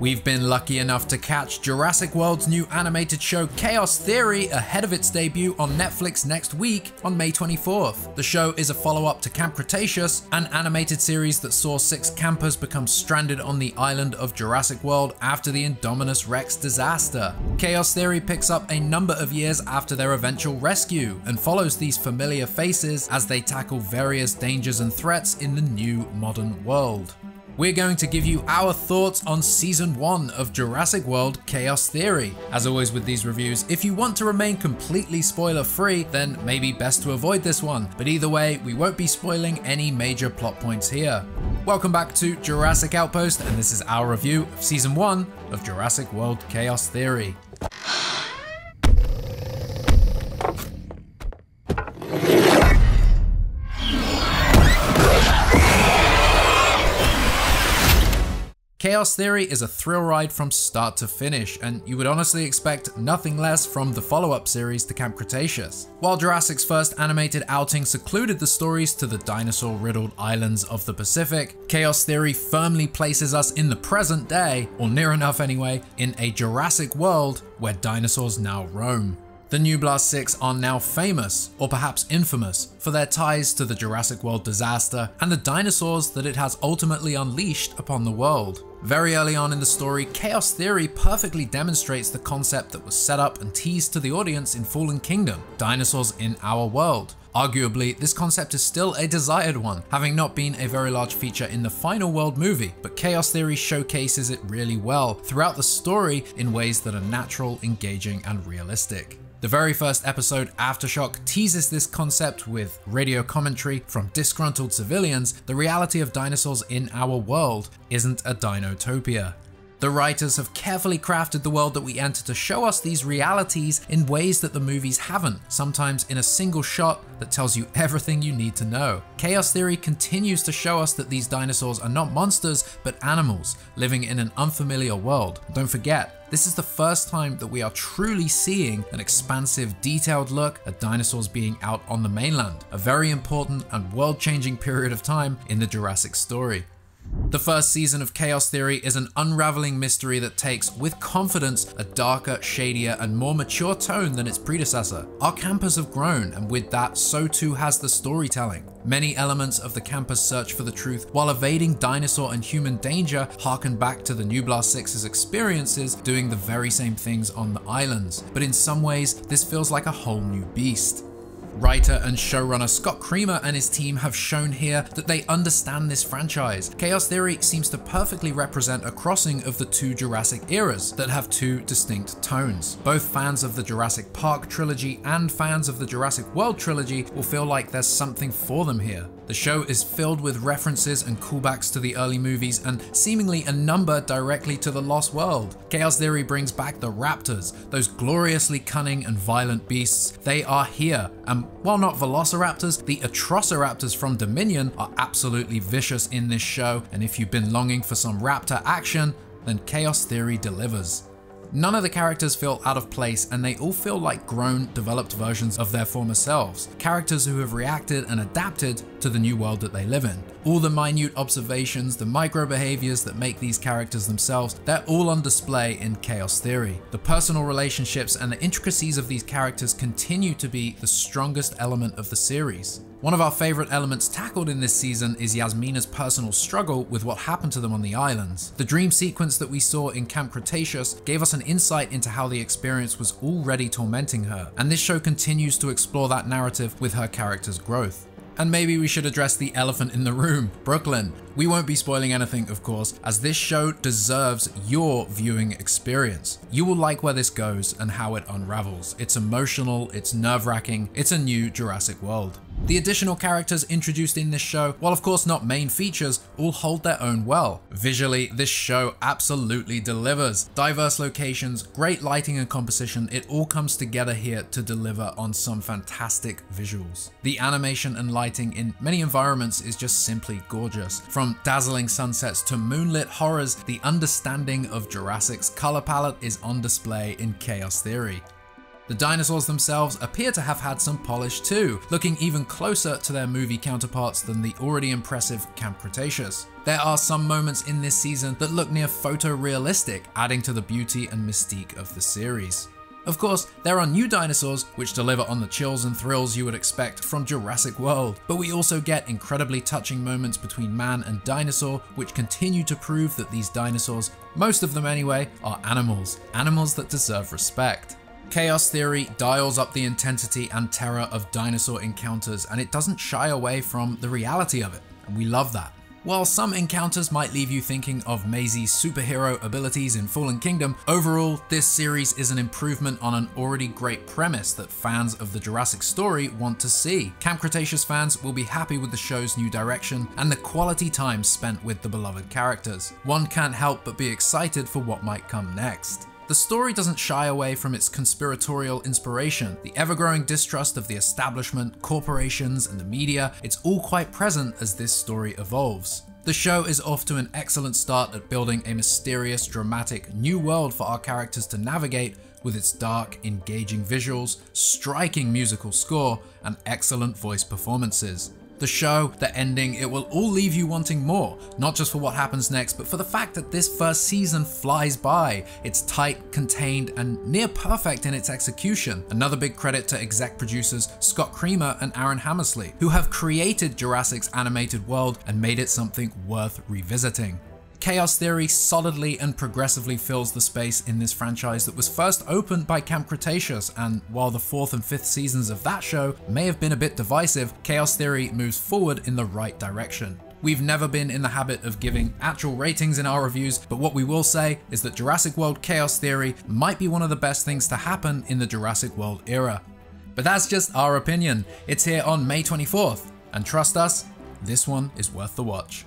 We've been lucky enough to catch Jurassic World's new animated show Chaos Theory ahead of its debut on Netflix next week on May 24th. The show is a follow-up to Camp Cretaceous, an animated series that saw 6 campers become stranded on the island of Jurassic World after the Indominus Rex disaster. Chaos Theory picks up a number of years after their eventual rescue and follows these familiar faces as they tackle various dangers and threats in the new modern world. We're going to give you our thoughts on Season 1 of Jurassic World Chaos Theory. As always with these reviews, if you want to remain completely spoiler-free, then maybe best to avoid this one. But either way, we won't be spoiling any major plot points here. Welcome back to Jurassic Outpost, and this is our review of Season 1 of Jurassic World Chaos Theory. Chaos Theory is a thrill ride from start to finish, and you would honestly expect nothing less from the follow-up series to Camp Cretaceous. While Jurassic's first animated outing secluded the stories to the dinosaur-riddled islands of the Pacific, Chaos Theory firmly places us in the present day, or near enough anyway, in a Jurassic world where dinosaurs now roam. The Nublar 6 are now famous, or perhaps infamous, for their ties to the Jurassic World disaster and the dinosaurs that it has ultimately unleashed upon the world. Very early on in the story, Chaos Theory perfectly demonstrates the concept that was set up and teased to the audience in Fallen Kingdom, dinosaurs in our world. Arguably, this concept is still a desired one, having not been a very large feature in the final world movie, but Chaos Theory showcases it really well throughout the story in ways that are natural, engaging, and realistic. The very first episode, Aftershock, teases this concept with radio commentary from disgruntled civilians. The reality of dinosaurs in our world isn't a dinotopia. The writers have carefully crafted the world that we enter to show us these realities in ways that the movies haven't, sometimes in a single shot that tells you everything you need to know. Chaos Theory continues to show us that these dinosaurs are not monsters, but animals, living in an unfamiliar world. Don't forget, this is the first time that we are truly seeing an expansive, detailed look at dinosaurs being out on the mainland, a very important and world-changing period of time in the Jurassic story. The first season of Chaos Theory is an unraveling mystery that takes, with confidence, a darker, shadier, and more mature tone than its predecessor. Our campers have grown, and with that, so too has the storytelling. Many elements of the campers' search for the truth, while evading dinosaur and human danger, harken back to the Nublar 6's experiences doing the very same things on the islands. But in some ways, this feels like a whole new beast. Writer and showrunner Scott Creamer and his team have shown here that they understand this franchise. Chaos Theory seems to perfectly represent a crossing of the two Jurassic eras that have two distinct tones. Both fans of the Jurassic Park trilogy and fans of the Jurassic World trilogy will feel like there's something for them here. The show is filled with references and callbacks to the early movies and seemingly a number directly to the Lost World. Chaos Theory brings back the raptors, those gloriously cunning and violent beasts. They are here, and while not velociraptors, the atrociraptors from Dominion are absolutely vicious in this show, and if you've been longing for some raptor action, then Chaos Theory delivers. None of the characters feel out of place, and they all feel like grown, developed versions of their former selves. Characters who have reacted and adapted to the new world that they live in. All the minute observations, the micro behaviors that make these characters themselves, they're all on display in Chaos Theory. The personal relationships and the intricacies of these characters continue to be the strongest element of the series. One of our favorite elements tackled in this season is Yasmina's personal struggle with what happened to them on the islands. The dream sequence that we saw in Camp Cretaceous gave us an insight into how the experience was already tormenting her, and this show continues to explore that narrative with her character's growth. And maybe we should address the elephant in the room, Brooklyn. We won't be spoiling anything, of course, as this show deserves your viewing experience. You will like where this goes and how it unravels. It's emotional, it's nerve-wracking, it's a new Jurassic World. The additional characters introduced in this show, while of course not main features, all hold their own well. Visually, this show absolutely delivers. Diverse locations, great lighting and composition, it all comes together here to deliver on some fantastic visuals. The animation and lighting in many environments is just simply gorgeous. From dazzling sunsets to moonlit horrors, the understanding of Jurassic's color palette is on display in Chaos Theory. The dinosaurs themselves appear to have had some polish too, looking even closer to their movie counterparts than the already impressive Camp Cretaceous. There are some moments in this season that look near photorealistic, adding to the beauty and mystique of the series. Of course, there are new dinosaurs which deliver on the chills and thrills you would expect from Jurassic World, but we also get incredibly touching moments between man and dinosaur which continue to prove that these dinosaurs, most of them anyway, are animals that deserve respect. Chaos Theory dials up the intensity and terror of dinosaur encounters, and it doesn't shy away from the reality of it, and we love that. While some encounters might leave you thinking of Maisie's superhero abilities in Fallen Kingdom, overall, this series is an improvement on an already great premise that fans of the Jurassic story want to see. Camp Cretaceous fans will be happy with the show's new direction and the quality time spent with the beloved characters. One can't help but be excited for what might come next. The story doesn't shy away from its conspiratorial inspiration, the ever-growing distrust of the establishment, corporations, and the media. It's all quite present as this story evolves. The show is off to an excellent start at building a mysterious, dramatic, new world for our characters to navigate with its dark, engaging visuals, striking musical score, and excellent voice performances. The show, the ending, it will all leave you wanting more, not just for what happens next, but for the fact that this first season flies by. It's tight, contained, and near perfect in its execution. Another big credit to exec producers Scott Creamer and Aaron Hammersley, who have created Jurassic's animated world and made it something worth revisiting. Chaos Theory solidly and progressively fills the space in this franchise that was first opened by Camp Cretaceous, and while the 4th and 5th seasons of that show may have been a bit divisive, Chaos Theory moves forward in the right direction. We've never been in the habit of giving actual ratings in our reviews, but what we will say is that Jurassic World Chaos Theory might be one of the best things to happen in the Jurassic World era. But that's just our opinion. It's here on May 24th, and trust us, this one is worth the watch.